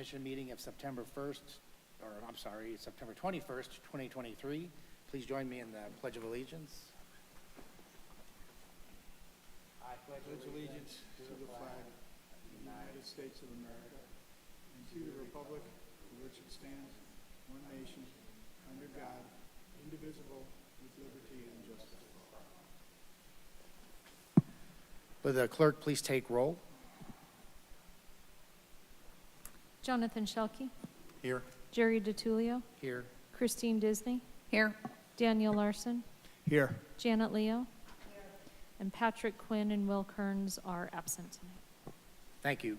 Commission meeting of September 1st, or I'm sorry, September 21st, 2023. Please join me in the Pledge of Allegiance. I pledge allegiance to the flag of the United States of America and to the republic for which it stands, one nation, under God, indivisible, with liberty and justice for all. Will the clerk please take roll? Jonathan Shelkey, Here. Jerry DiTullio, Here. Christine Disney, Here. Daniel Larson, Here. Janet Leo, and Patrick Quinn and Will Kearns are absent tonight. Thank you.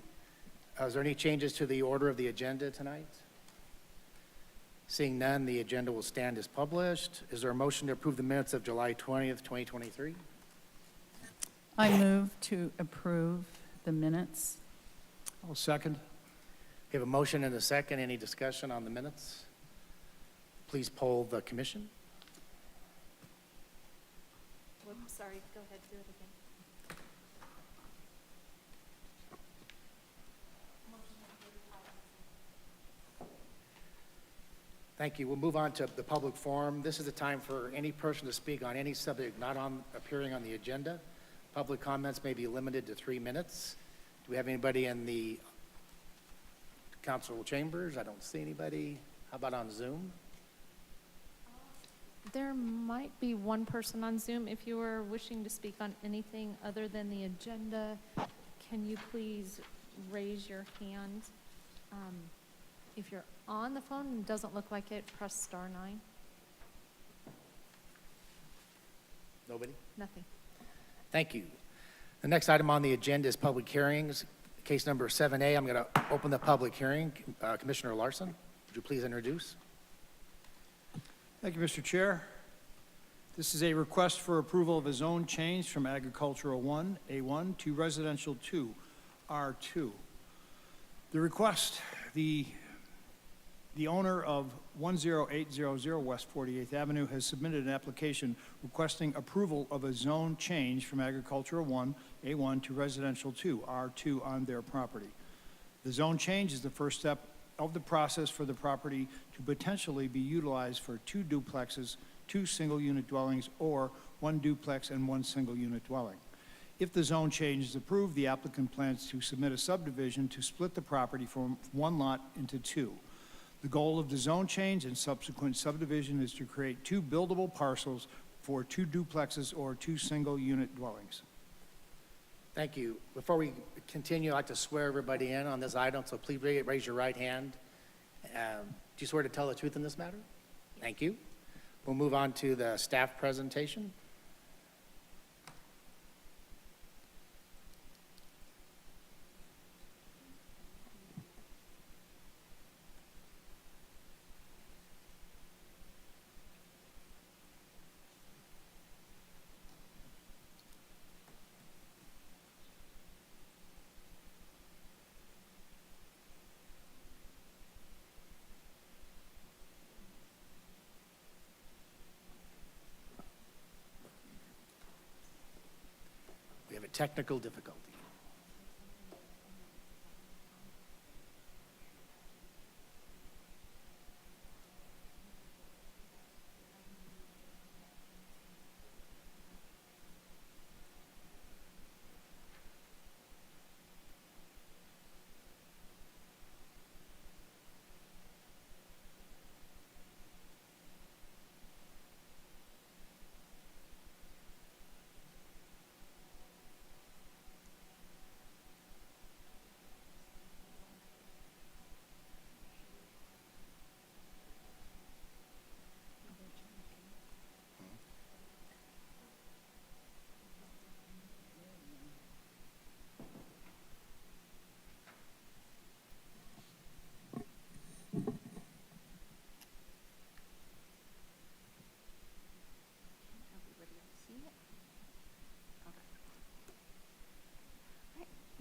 Is there any changes to the order of the agenda tonight? Seeing none, the agenda will stand as published. Is there a motion to approve the minutes of July 20th, 2023? I move to approve the minutes. I'll second. We have a motion and a second. Any discussion on the minutes? Please poll the commission. Whoops, sorry, go ahead, do it again. Thank you. We'll move on to the public forum. This is the time for any person to speak on any subject not appearing on the agenda. Public comments may be limited to 3 minutes. Do we have anybody in the council chambers? I don't see anybody. How about on Zoom? There might be one person on Zoom. If you are wishing to speak on anything other than the agenda, can you please raise your hand? If you're on the phone and it doesn't look like it, press star 9. Nobody? Nothing. Thank you. The next item on the agenda is public hearings. Case number 7A, I'm going to open the public hearing. Commissioner Larson, would you please introduce? Thank you, Mr. Chair. This is a request for approval of a zone change from Agricultural 1, A1, to Residential 2, R2. The request, the owner of 10800 West 48th Avenue has submitted an application requesting approval of a zone change from Agricultural 1, A1 to Residential 2, R2 on their property. The zone change is the first step of the process for the property to potentially be utilized for 2 duplexes, 2 single-unit dwellings, or 1 duplex and 1 single-unit dwelling. If the zone change is approved, the applicant plans to submit a subdivision to split the property from 1 lot into 2. The goal of the zone change and subsequent subdivision is to create 2 buildable parcels for 2 duplexes or 2 single-unit dwellings. Thank you. Before we continue, I'd like to swear everybody in on this item, so please raise your right hand. Do you swear to tell the truth in this matter? Thank you. We'll move on to the staff presentation. We have a technical difficulty.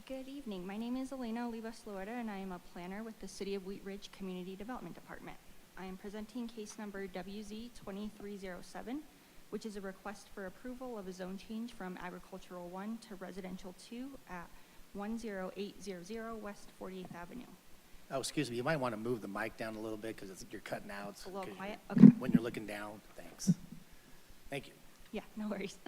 Good evening. My name is Elena Olivas-Loera, and I am a planner with the City of Wheat Ridge Community Development Department. I am presenting case number WZ2307, which is a request for approval of a zone change from Agricultural 1 to Residential 2 at 10800 West 48th Avenue. Oh, excuse me, you might want to move the mic down a little bit because you're cutting out. A little 'cause quiet? Okay. When you're looking down, thanks. Thank you. Yeah, no worries.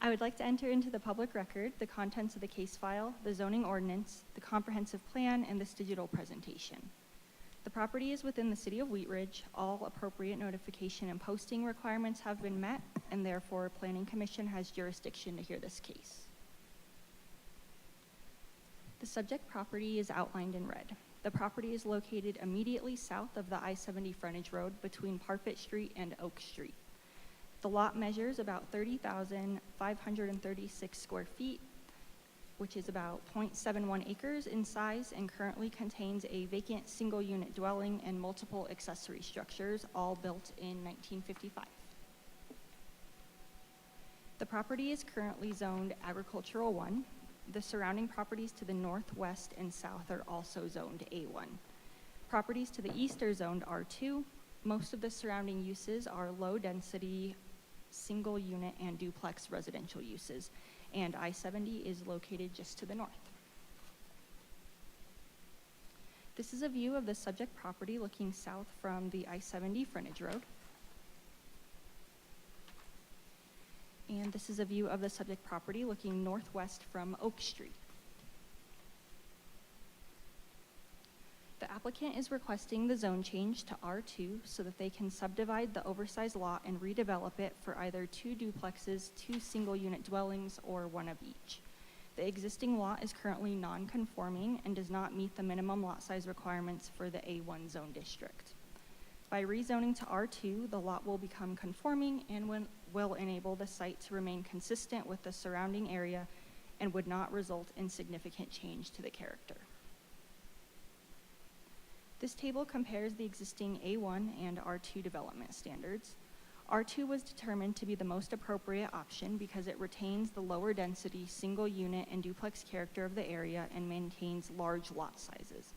I would like to enter into the public record the contents of the case file, the zoning ordinance, the comprehensive plan, and this digital presentation. The property is within the city of Wheat Ridge. All appropriate notification and posting requirements have been met, and therefore Planning Commission has jurisdiction to hear this case. The subject property is outlined in red. The property is located immediately south of the I-70 frontage road between Parfit Street and Oak Street. The lot measures about 30,536 square feet, which is about 0.71 acres in size, and currently contains a vacant single-unit dwelling and multiple accessory structures, all built in 1955. The property is currently zoned Agricultural 1. The surrounding properties to the northwest and south are also zoned A1. Properties to the east are zoned R2. Most of the surrounding uses are low-density, single-unit and duplex residential uses, and I-70 is located just to the north. This is a view of the subject property looking south from the I-70 frontage road. And this is a view of the subject property looking northwest from Oak Street. The applicant is requesting the zone change to R2 so that they can subdivide the oversized lot and redevelop it for either 2 duplexes, 2 single-unit dwellings, or 1 of each. The existing lot is currently non-conforming and does not meet the minimum lot size requirements for the A1 zone district. By rezoning to R2, the lot will become conforming and will enable the site to remain consistent with the surrounding area and would not result in significant change to the character. This table compares the existing A1 and R2 development standards. R2 was determined to be the most appropriate option because it retains the lower density, single unit and duplex character of the area and maintains large lot sizes.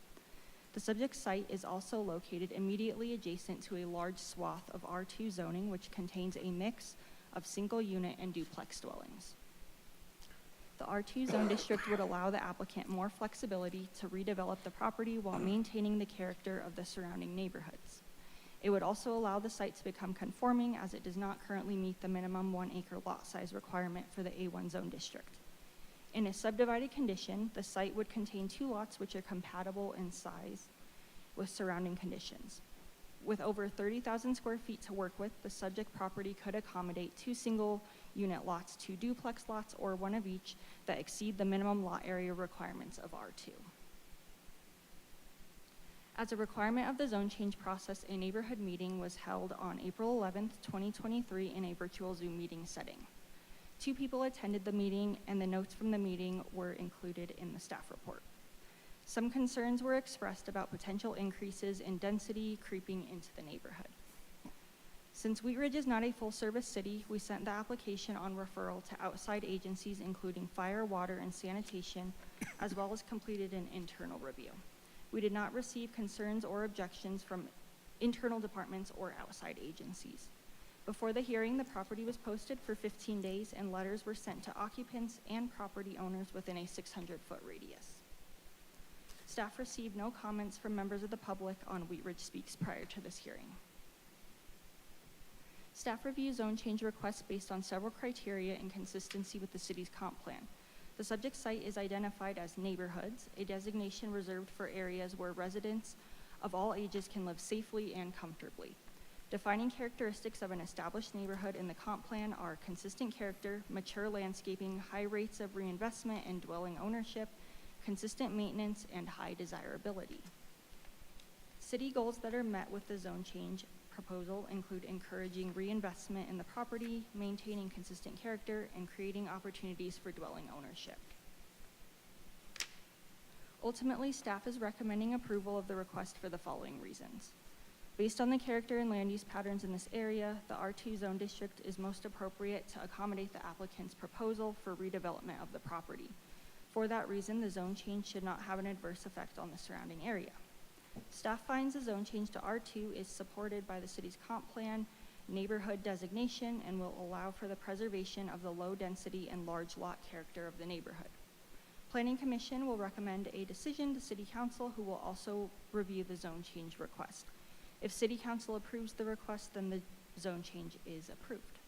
The subject site is also located immediately adjacent to a large swath of R2 zoning, which contains a mix of single unit and duplex dwellings. The R2 zone district would allow the applicant more flexibility to redevelop the property while maintaining the character of the surrounding neighborhoods. It would also allow the site to become conforming as it does not currently meet the minimum 1 acre lot size requirement for the A1 zone district. In a subdivided condition, the site would contain 2 lots which are compatible in size with surrounding conditions. With over 30,000 square feet to work with, the subject property could accommodate 2 single-unit lots, 2 duplex lots, or 1 of each that exceed the minimum lot area requirements of R2. As a requirement of the zone change process, a neighborhood meeting was held on April 11th, 2023 in a virtual Zoom meeting setting. 2 people attended the meeting, and the notes from the meeting were included in the staff report. Some concerns were expressed about potential increases in density creeping into the neighborhood. Since Wheat Ridge is not a full-service city, we sent the application on referral to outside agencies including fire, water, and sanitation, as well as completed an internal review. We did not receive concerns or objections from internal departments or outside agencies. Before the hearing, the property was posted for 15 days and letters were sent to occupants and property owners within a 600-foot radius. Staff received no comments from members of the public on Wheat Ridge Speaks prior to this hearing. Staff reviews zone change requests based on several criteria in consistency with the city's comp plan. The subject site is identified as neighborhoods, a designation reserved for areas where residents of all ages can live safely and comfortably. Defining characteristics of an established neighborhood in the comp plan are consistent character, mature landscaping, high rates of reinvestment and dwelling ownership, consistent maintenance, and high desirability. City goals that are met with the zone change proposal include encouraging reinvestment in the property, maintaining consistent character, and creating opportunities for dwelling ownership. Ultimately, staff is recommending approval of the request for the following reasons. Based on the character and land use patterns in this area, the R2 zone district is most appropriate to accommodate the applicant's proposal for redevelopment of the property. For that reason, the zone change should not have an adverse effect on the surrounding area. Staff finds the zone change to R2 is supported by the city's comp plan, neighborhood designation, and will allow for the preservation of the low density and large lot character of the neighborhood. Planning Commission will recommend a decision to City Council, who will also review the zone change request. If City Council approves the request, then the zone change is approved.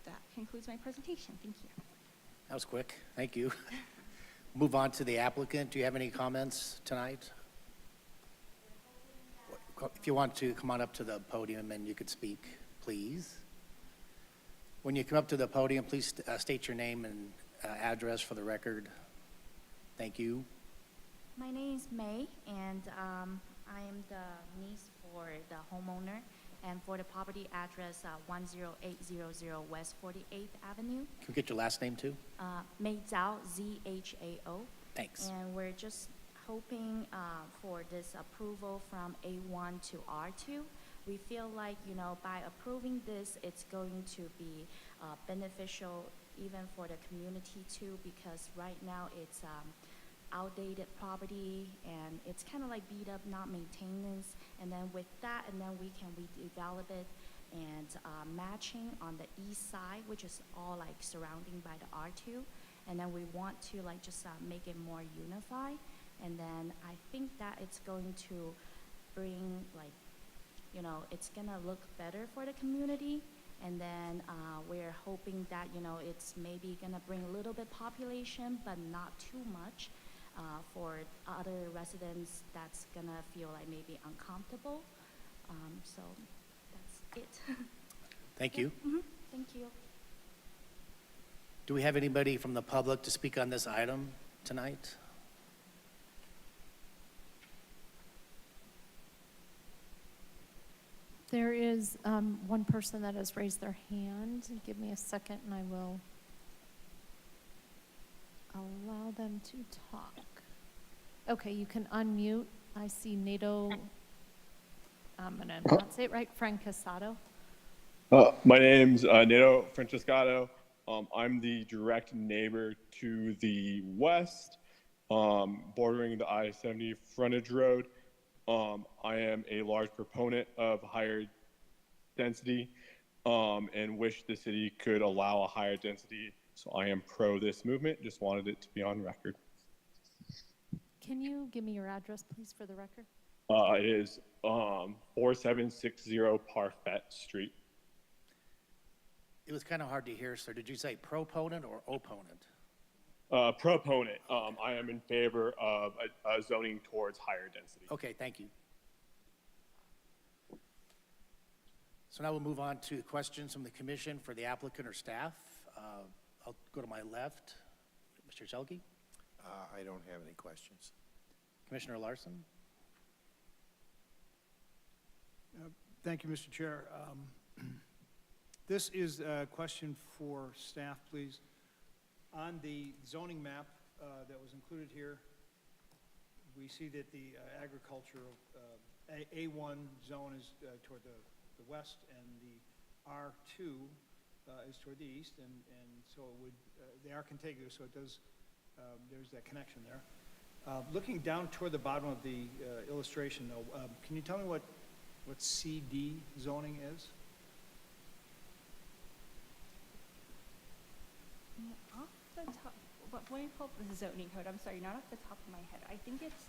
That concludes my presentation. Thank you. That was quick. Thank you. Move on to the applicant. Do you have any comments tonight? If you want to come on up to the podium and you could speak, please. When you come up to the podium, please state your name and address for the record. Thank you. My name is May, and I am the niece for the homeowner, and for the property address 10800 West 48th Avenue. Can we get your last name too? May Zhao, Z-H-A-O. Thanks. And we're just hoping for this approval from A1 to R2. We feel like, by approving this, it's going to be beneficial even for the community too, because right now it's outdated property and it's kind of like beat up, not maintenance. And then with that, and then we can redevelop it and matching on the east side, which is all like surrounding by the R2. And then we want to like just make it more unified. And then I think that it's going to bring like, it's gonna look better for the community. And then we're hoping that, it's maybe gonna bring a little bit population, but not too much for other residents that's gonna feel like maybe uncomfortable. So that's it. Thank you. Thank you. Do we have anybody from the public to speak on this item tonight? There is one person that has raised their hand. Give me a second and I will allow them to talk. Okay, you can unmute. I see Nato, I'm going to not say it right, Francescato. My name's Nato Francescato. I'm the direct neighbor to the west, bordering the I-70 frontage road. I am a large proponent of higher density and wish the city could allow a higher density. So I am pro this movement. Just wanted it to be on record. Can you give me your address, please, for the record? It is 4760 Parfait Street. It was kind of hard to hear, sir. Did you say proponent or opponent? Proponent. I am in favor of zoning towards higher density. Okay, thank you. So now we'll move on to questions from the commission for the applicant or staff. I'll go to my left. Mr. Selke? I don't have any questions. Commissioner Larson? Thank you, Mr. Chair. This is a question for staff, please. On the zoning map that was included here, we see that the agricultural A1 zone is toward the west, and the R2 is toward the east, and so it would, they are contiguous, so it does, there's that connection there. Looking down toward the bottom of the illustration, though, can you tell me what CD zoning is? Off the top, let me pull up the zoning code. I'm sorry, not off the top of my head. I think it's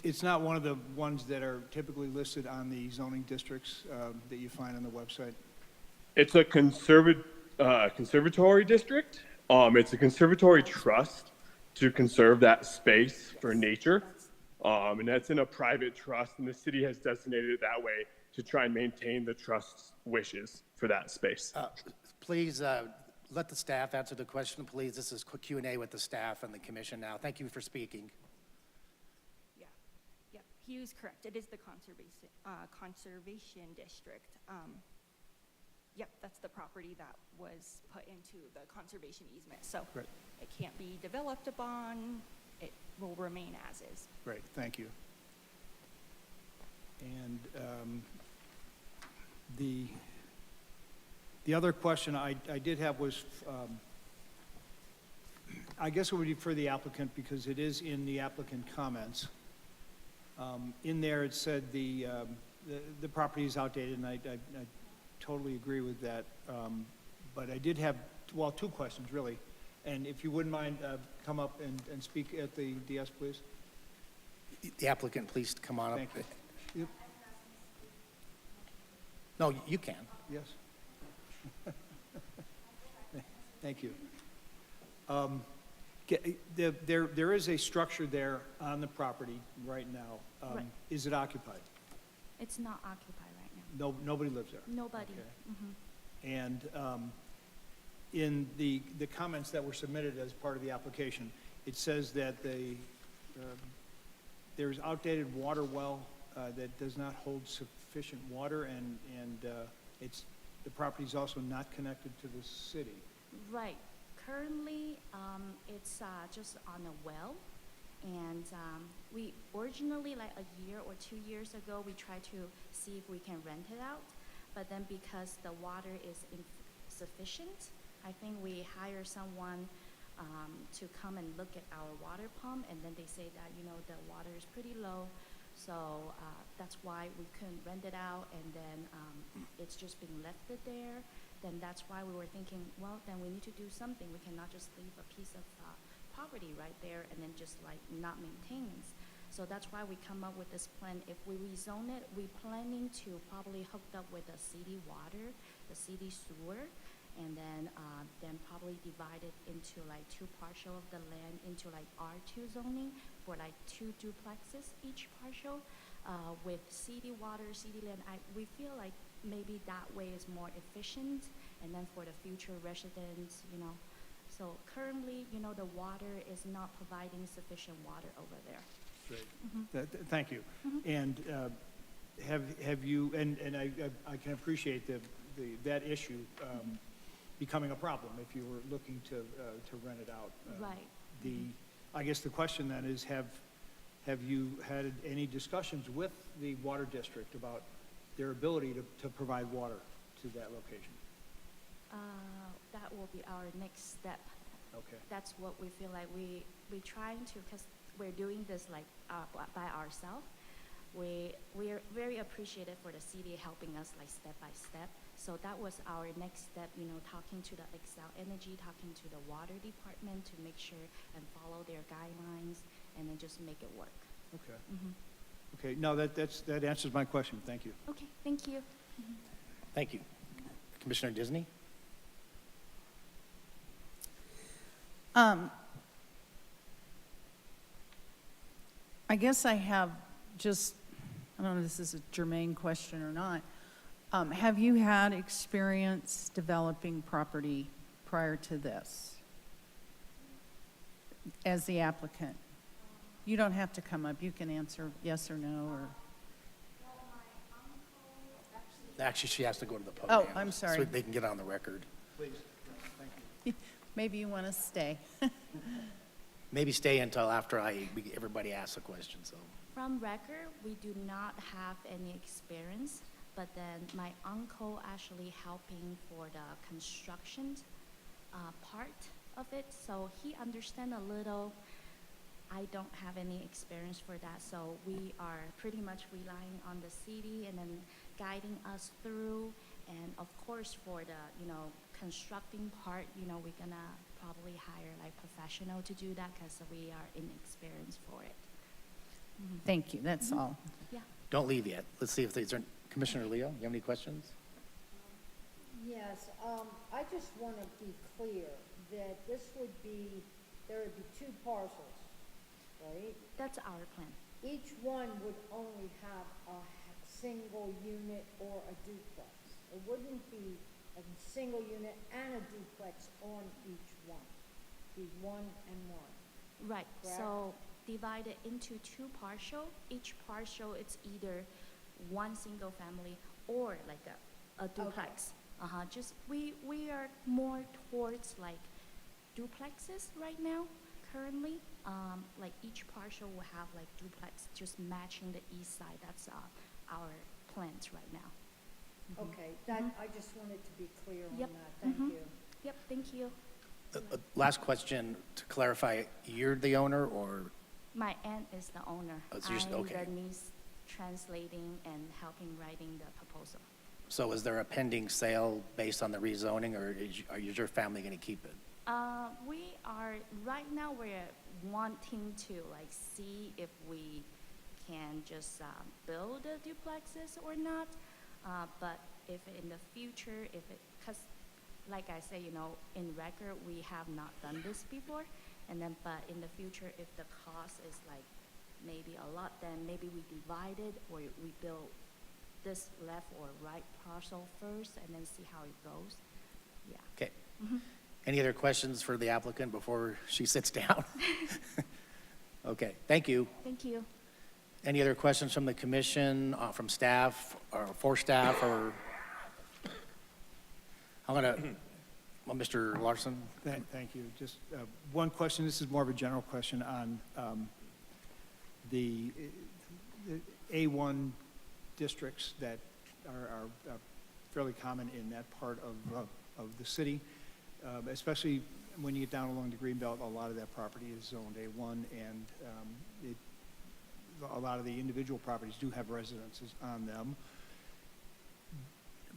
It's not one of the ones that are typically listed on the zoning districts that you find on the website? It's a conservatory district. It's a conservatory trust to conserve that space for nature. And that's in a private trust, and the city has designated it that way to try and maintain the trust's wishes for that space. Please let the staff answer the question, please. This is quick Q&A with the staff and the commission now. Thank you for speaking. yeah, he was correct. It is the conservation district. Yep, that's the property that was put into the conservation easement. So Right. it can't be developed upon. It will remain as is. Great, thank you. And the other question I did have was, I guess it would be for the applicant because it is in the applicant comments. In there, it said the property is outdated, and I totally agree with that. But I did have, well, two questions, really. And if you wouldn't mind, come up and speak at the DS, please? The applicant, please come on up. Thank you. Yep. No, you can. Yes. Thank you. There is a structure there on the property right now. Right. Is it occupied? It's not occupied right now. Nobody lives there? Nobody. Okay. Mhm. And in the comments that were submitted as part of the application, it says that there's outdated water well that does not hold sufficient water, and the property's also not connected to the city. Right. Currently, it's just on a well, and we originally, like a year or 2 years ago, we tried to see if we can rent it out, but then because the water is insufficient, I think we hire someone to come and look at our water pump, and then they say that, the water is pretty low, so that's why we couldn't rent it out, and then it's just being left there. Then that's why we were thinking, well, then we need to do something. We cannot just leave a piece of property right there and then just like not maintain it. So that's why we come up with this plan. If we rezone it, we're planning to probably hook up with the city water, the city sewer, and then probably divide it into like two partial of the land into like R2 zoning for like 2 duplexes each partial. With city water, city land, we feel like maybe that way is more efficient, and then for the future residents, So currently, the water is not providing sufficient water over there. Great. Thank you. And have you, and I can appreciate that issue becoming a problem if you were looking to rent it out. Right. I guess the question then is, have you had any discussions with the water district about their ability to provide water to that location? That will be our next step. Okay. That's what we feel like we're trying to, because we're doing this like by ourselves. We're very appreciative for the city helping us like step by step. So that was our next step, talking to the Excel Energy, talking to the water department to make sure and follow their guidelines, and then just make it work. Okay. Okay, no, that answers my question. Thank you. Okay, thank you. Thank you. Commissioner Disney? I guess I have just, I don't know if this is a germane question or not. Have you had experience developing property prior to this as the applicant? You don't have to come up. You can answer yes or no, or... Actually, she has to go to the podium. Oh, I'm sorry. So they can get on the record. Please. Thank you. Maybe you want to stay. Maybe stay until after everybody asks a question, so. From record, we do not have any experience, but then my uncle actually helping for the construction part of it, so he understands a little. I don't have any experience for that, so we are pretty much relying on the city and then guiding us through. And of course, for the constructing part, we're gonna probably hire like professional to do that because we are inexperienced for it. Thank you, that's all. Yeah. Don't leave yet. Let's see if there's, Commissioner Leo, you have any questions? Yes, I just want to be clear that there would be 2 parcels, right? That's our plan. Each one would only have a single unit or a duplex. It wouldn't be a single unit and a duplex on each one. Be 1 and 1. Right, Correct. so divided into 2 partial. Each partial, it's either 1 single family or like a duplex. Just we are more towards like duplexes right now currently. Like each partial will have like duplex just matching the east side. That's our plans right now. Okay, I just wanted to be clear on Yep. that. Thank you. Yep, thank you. Last question, to clarify, you're the owner, or? My aunt is the owner. Oh, so you're- okay. I'm the niece translating and helping writing the proposal. So is there a pending sale based on the rezoning, or is your family going to keep it? We are, right now, we're wanting to like see if we can just build the duplexes or not. But if in the future, if it, because like I say, you know, in record, we have not done this before. And then, but in the future, if the cost is like maybe a lot, then maybe we divide it, or we build this left or right parcel first and then see how it goes. Yeah. Okay. Any other questions for the applicant before she sits down? Okay, thank you. Thank you. Any other questions from the commission, from staff, or for staff, or? I'm going to, well, Mr. Larson? Thank you. Just one question, this is more of a general question on the A1 districts that are fairly common in that part of the city, especially when you get down along the Greenbelt. A lot of that property is zoned A1, and a lot of the individual properties do have residences on them.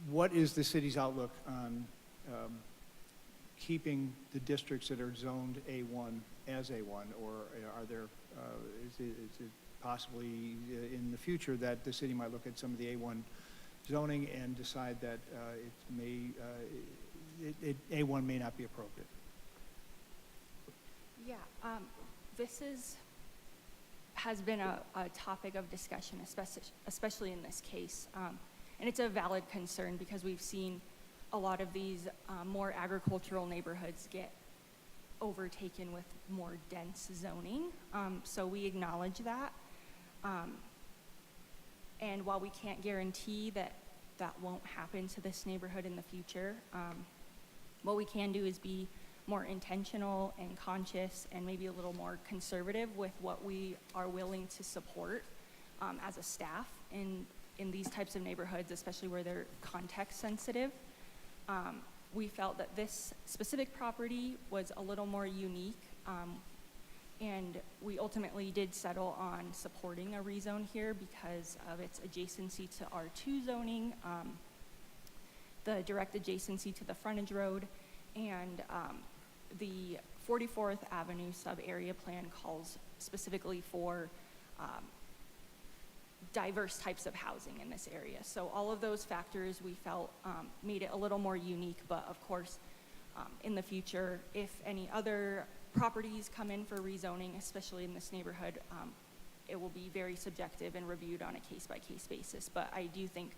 What is the city's outlook on keeping the districts that are zoned A1 as A1, or are there, is it possibly in the future that the city might look at some of the A1 zoning and decide that A1 may not be appropriate? Yeah, this has been a topic of discussion, especially in this case. And it's a valid concern because we've seen a lot of these more agricultural neighborhoods get overtaken with more dense zoning. So we acknowledge that. And while we can't guarantee that that won't happen to this neighborhood in the future, what we can do is be more intentional and conscious and maybe a little more conservative with what we are willing to support as a staff in these types of neighborhoods, especially where they're context sensitive. We felt that this specific property was a little more unique, and we ultimately did settle on supporting a rezone here because of its adjacency to R2 zoning, the direct adjacency to the frontage road, and the 44th Avenue sub-area plan calls specifically for diverse types of housing in this area. So all of those factors we felt made it a little more unique, but of course, in the future, if any other properties come in for rezoning, especially in this neighborhood, it will be very subjective and reviewed on a case-by-case basis. But I do think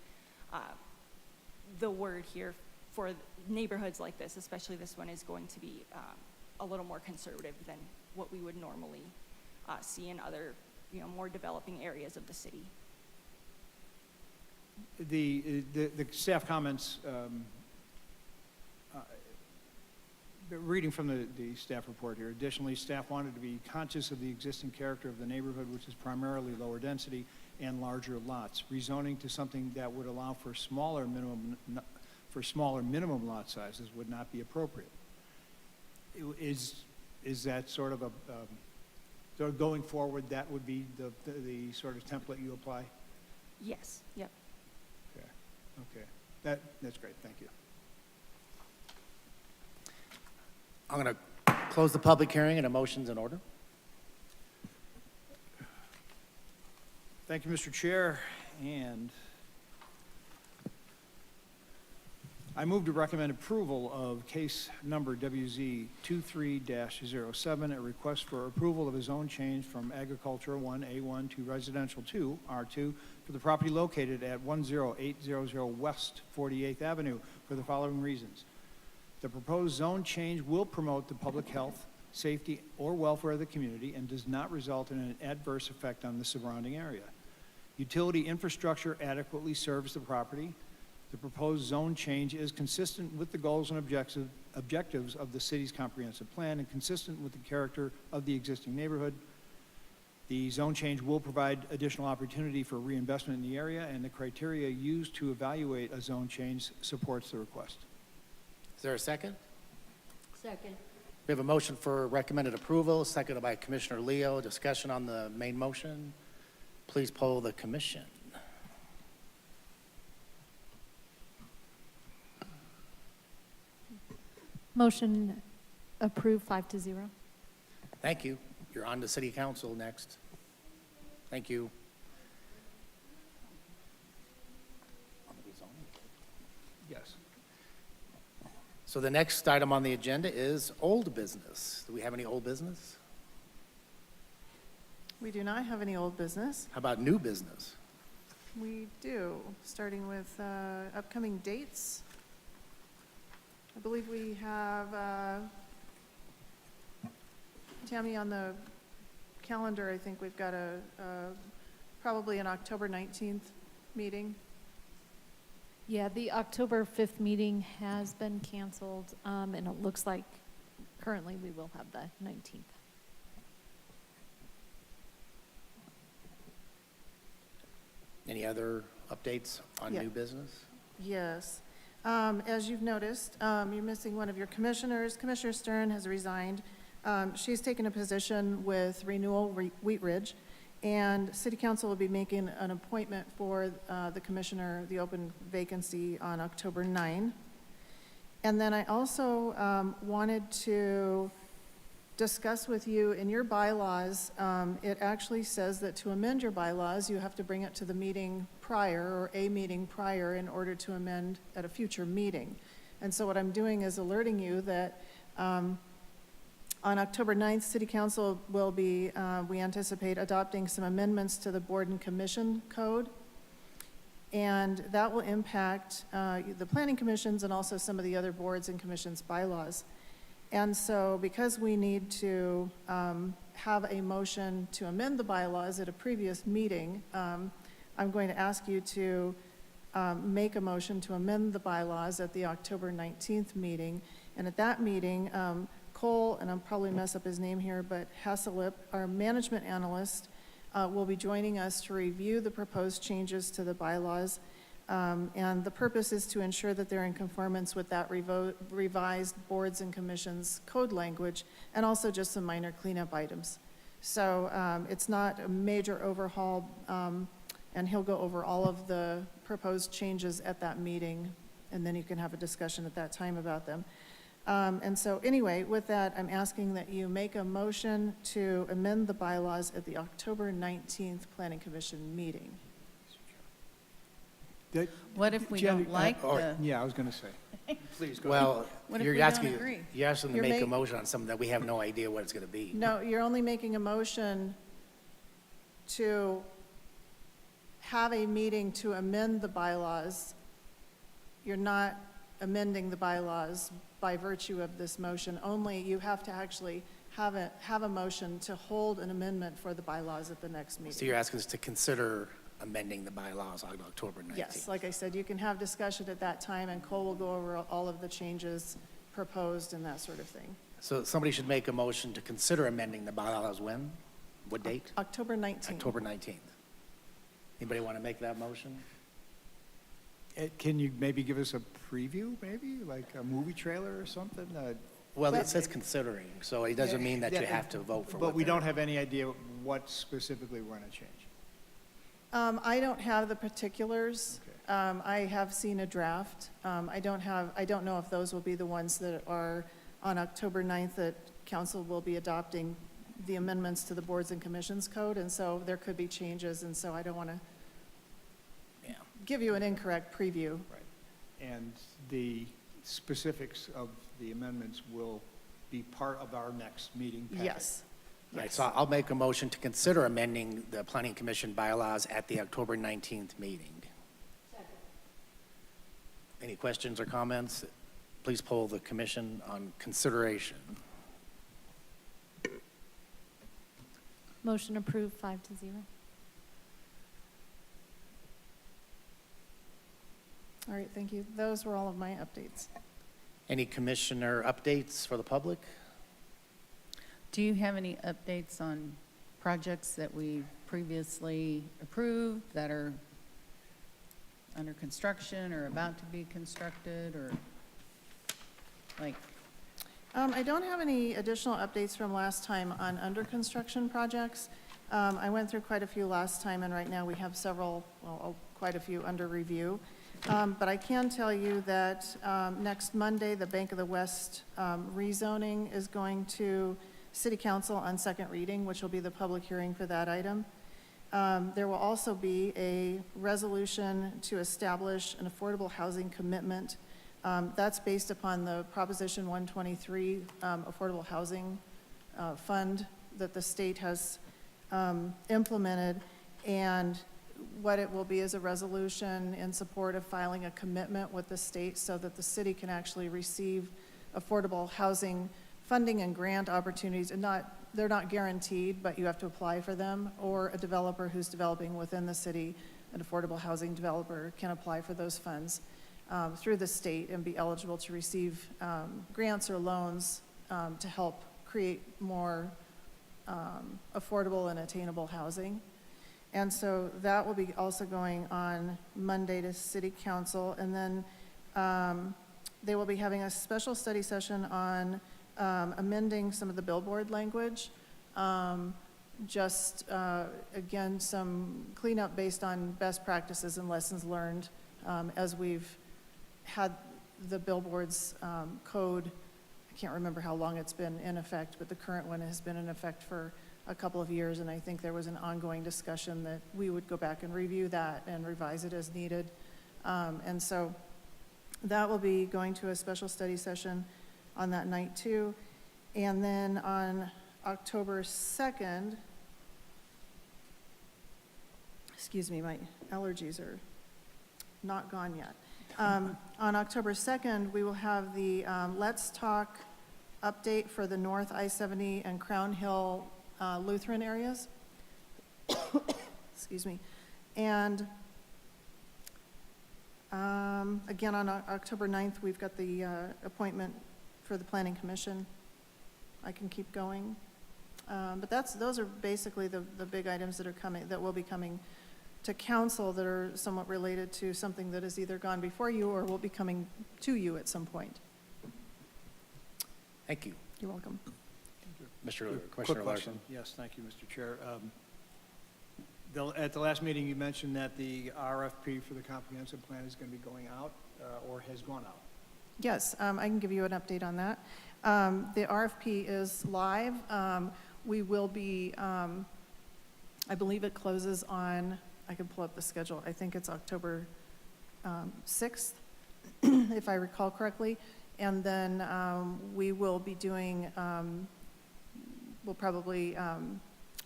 the word here for neighborhoods like this, especially this one, is going to be a little more conservative than what we would normally see in other, more developing areas of the city. The staff comments, reading from the staff report here, additionally, staff wanted to be conscious of the existing character of the neighborhood, which is primarily lower density and larger lots. Rezoning to something that would allow for smaller minimum lot sizes would not be appropriate. Is that sort of so going forward, that would be the sort of template you apply? Yes, yep. Okay, that's great, thank you. I'm going to close the public hearing and a motion's in order. Thank you, Mr. Chair, and I move to recommend approval of case number WZ 23-07, a request for approval of a zone change from Agricultural 1 A1 to Residential 2 R2 for the property located at 10800 West 48th Avenue for the following reasons. The proposed zone change will promote the public health, safety, or welfare of the community and does not result in an adverse effect on the surrounding area. Utility infrastructure adequately serves the property. The proposed zone change is consistent with the goals and objectives of the city's comprehensive plan and consistent with the character of the existing neighborhood. The zone change will provide additional opportunity for reinvestment in the area, and the criteria used to evaluate a zone change supports the request. Is there a second? Second. We have a motion for recommended approval, seconded by Commissioner Leo. Discussion on the main motion. Please poll the commission. Motion approved, 5-0. Thank you. You're on to city council next. Thank you. Yes. So the next item on the agenda is old business. Do we have any old business? We do not have any old business. How about new business? We do, starting with upcoming dates. I believe we have, Tammy, on the calendar, I think we've got probably an October 19th meeting. Yeah, the October 5th meeting has been canceled, and it looks like currently we will have the 19th. Any other updates on Yeah. new business? Yes. As you've noticed, you're missing one of your commissioners. Commissioner Stern has resigned. She's taken a position with Renewal Wheat Ridge, and City Council will be making an appointment for the commissioner, the open vacancy on October 9. And then I also wanted to discuss with you, in your bylaws, it actually says that to amend your bylaws, you have to bring it to the meeting prior, or a meeting prior, in order to amend at a future meeting. And so what I'm doing is alerting you that on October 9th, City Council will be, we anticipate adopting some amendments to the Board and Commission Code. And that will impact the planning commissions and also some of the other boards and commissions' bylaws. And so because we need to have a motion to amend the bylaws at a previous meeting, I'm going to ask you to make a motion to amend the bylaws at the October 19th meeting. And at that meeting, Cole, and I'll probably mess up his name here, but Hasselip, our management analyst, will be joining us to review the proposed changes to the bylaws. And the purpose is to ensure that they're in conformance with that revised boards and commissions code language, and also just some minor cleanup items. So it's not a major overhaul, and he'll go over all of the proposed changes at that meeting, and then you can have a discussion at that time about them. And so anyway, with that, I'm asking that you make a motion to amend the bylaws at the October 19th Planning Commission meeting. What if we Jenny, don't like the, Yeah, I was going to say. Please, go ahead. Well, What if you're we don't asking, agree? you're asking to You're make a ma- motion on something that we have no idea what it's going to be. No, you're only making a motion to have a meeting to amend the bylaws. You're not amending the bylaws by virtue of this motion. Only you have to actually have a motion to hold an amendment for the bylaws at the next So meeting. you're asking us to consider amending the bylaws on October 19th? Yes, like I said, you can have discussion at that time, and Cole will go over all of the changes proposed and that sort of thing. So somebody should make a motion to consider amending the bylaws when? What date? October 19th. October 19th. Anybody want to make that motion? Can you maybe give us a preview, maybe, like a movie trailer or something? Well, it says considering, so it doesn't mean that you have to vote for what But we they're- don't have any idea what specifically we're going to change. I don't have the particulars. Okay. I have seen a draft. I don't know if those will be the ones that are on October 9th that council will be adopting the amendments to the boards and commissions code, and so there could be changes, and so I don't want to Yeah. give you an incorrect preview. Right. And the specifics of the amendments will be part of our next meeting packet. Yes. Right, Yes. so I'll make a motion to consider amending the planning commission bylaws at the October 19th meeting. Any questions or comments? Please poll the commission on consideration. Motion approved, 5-0. All right, thank you. Those were all of my updates. Any commissioner updates for the public? do you have any updates on projects that we previously approved that are under construction or about to be constructed, or like, I don't have any additional updates from last time on under construction projects. I went through quite a few last time, and right now we have several, well, quite a few under review. But I can tell you that next Monday, the Bank of the West rezoning is going to City Council on second reading, which will be the public hearing for that item. There will also be a resolution to establish an affordable housing commitment. That's based upon the Proposition 123 Affordable Housing Fund that the state has implemented. And what it will be is a resolution in support of filing a commitment with the state so that the city can actually receive affordable housing funding and grant opportunities. And they're not guaranteed, but you have to apply for them, or a developer who's developing within the city, an affordable housing developer, can apply for those funds through the state and be eligible to receive grants or loans to help create more affordable and attainable housing. And so that will be also going on Monday to City Council. And then they will be having a special study session on amending some of the billboard language. Again, some cleanup based on best practices and lessons learned as we've had the billboards code. I can't remember how long it's been in effect, but the current one has been in effect for a couple of years, and I think there was an ongoing discussion that we would go back and review that and revise it as needed. And so that will be going to a special study session on that night too. And then on October 2nd, excuse me, my allergies are not gone yet. On October 2nd, we will have the Let's Talk update for the North I-70 and Crown Hill Lutheran areas. Excuse me. And again, on October 9th, we've got the appointment for the Planning Commission. I can keep going. But those are basically the big items that are coming, that will be coming to council, that are somewhat related to something that has either gone before you or will be coming to you at some point. Thank you. You're welcome. Mr. Quick Commissioner question. Larson. Yes, thank you, Mr. Chair. At the last meeting, you mentioned that the RFP for the comprehensive plan is going to be going out or has gone out. Yes, I can give you an update on that. The RFP is live. We will be, I believe it closes on, I can pull up the schedule, I think it's October 6th, if I recall correctly. And then we will be doing, we'll probably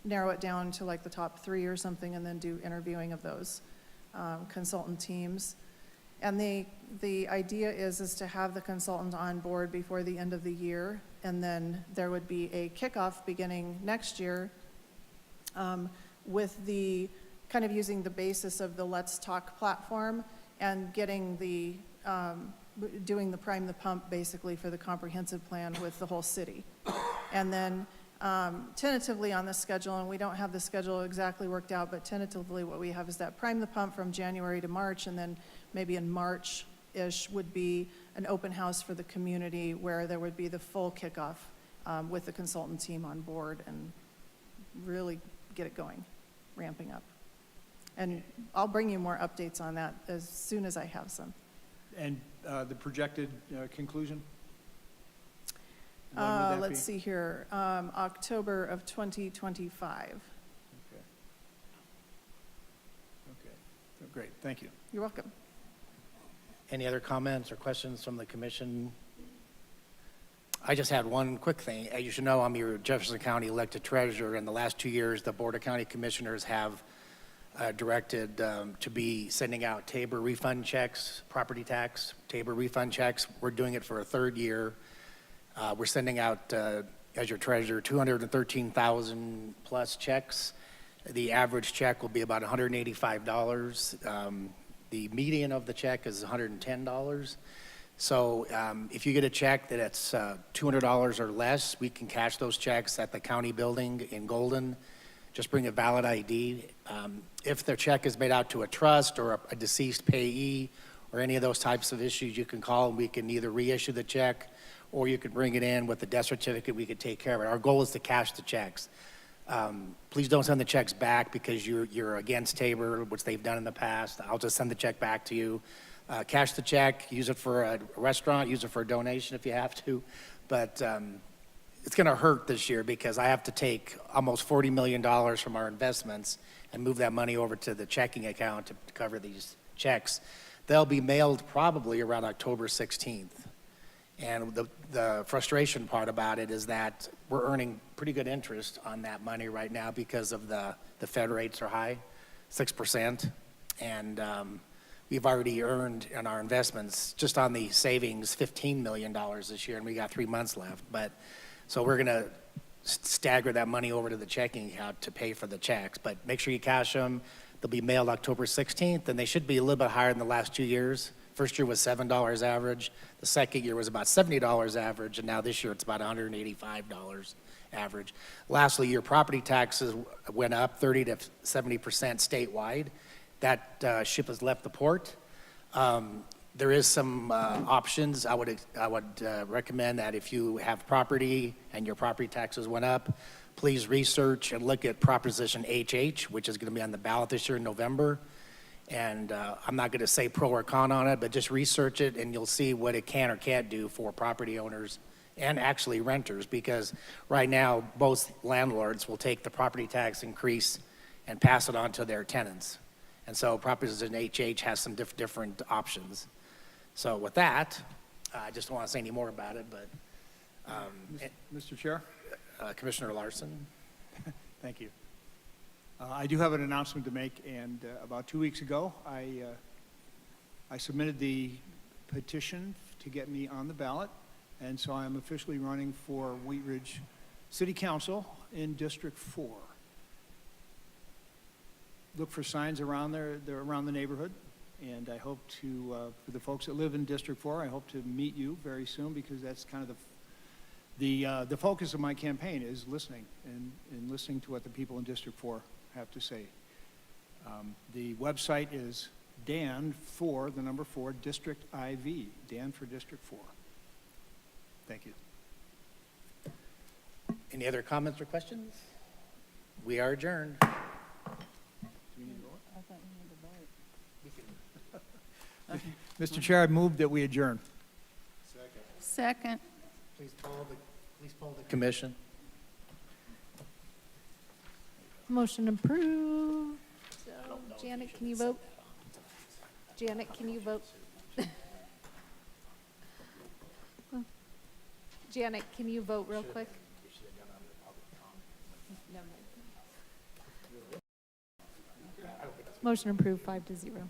narrow it down to like the top 3 or something, and then do interviewing of those consultant teams. And the idea is to have the consultant on board before the end of the year, and then there would be a kickoff beginning next year with the, kind of using the basis of the Let's Talk platform and getting the, doing the prime the pump basically for the comprehensive plan with the whole city. And then tentatively on the schedule, and we don't have the schedule exactly worked out, but tentatively what we have is that prime the pump from January to March, and then maybe in March-ish would be an open house for the community where there would be the full kickoff with the consultant team on board and really get it going, ramping up. And I'll bring you more updates on that as soon as I have some. And the projected conclusion? When would that Let's be? see here, October of 2025. Okay. Great, thank you. You're welcome. Any other comments or questions from the commission? I just had one quick thing. As you should know, I'm your Jefferson County elected treasurer. In the last 2 years, the Board of County Commissioners have directed to be sending out Tabor refund checks, property tax, Tabor refund checks. We're doing it for a 3rd year. We're sending out, as your treasurer, 213,000 plus checks. The average check will be about $185. The median of the check is $110. So if you get a check that's $200 or less, we can cash those checks at the county building in Golden. Just bring a valid ID. If their check is made out to a trust or a deceased payee or any of those types of issues, you can call and we can either reissue the check or you could bring it in with the death certificate. We could take care of it. Our goal is to cash the checks. Please don't send the checks back because you're against Tabor, which they've done in the past. I'll just send the check back to you. Cash the check, use it for a restaurant, use it for a donation if you have to. But it's going to hurt this year because I have to take almost $40 million from our investments and move that money over to the checking account to cover these checks. They'll be mailed probably around October 16th. And the frustration part about it is that we're earning pretty good interest on that money right now because of the Fed rates are high, 6%. And we've already earned in our investments, just on the savings, $15 million this year, and we got 3 months left. But so we're going to stagger that money over to the checking account to pay for the checks. But make sure you cash them. They'll be mailed October 16th, and they should be a little bit higher than the last 2 years. First year was $7 average. The second year was about $70 average, and now this year it's about $185 average. Lastly, your property taxes went up 30 to 70% statewide. That ship has left the port. There is some options. I would recommend that if you have property and your property taxes went up, please research and look at Proposition HH, which is going to be on the ballot this year in November. And I'm not going to say pro or con on it, but just research it and you'll see what it can or can't do for property owners and actually renters, because right now most landlords will take the property tax increase and pass it on to their tenants. And so Proposition HH has some different options. So with that, I just don't want to say any more about it, but Mr. Chair? Commissioner Larson. Thank you. I do have an announcement to make, and about 2 weeks ago, I submitted the petition to get me on the ballot, and so I am officially running for Wheat Ridge City Council in District 4. Look for signs around there, they're around the neighborhood, and I hope to, for the folks that live in District 4, I hope to meet you very soon, because that's kind of the focus of my campaign is listening and listening to what the people in District 4 have to say. The website is Dan for the number 4 District IV, Dan for District 4. Thank you. Any other comments or questions? We are adjourned. Mr. Chair, I move that we adjourn. Second. Please poll the commission. Motion approved. So, Janet, can you vote? Janet, can you vote? Janet, can you vote real quick? Motion approved 5-0.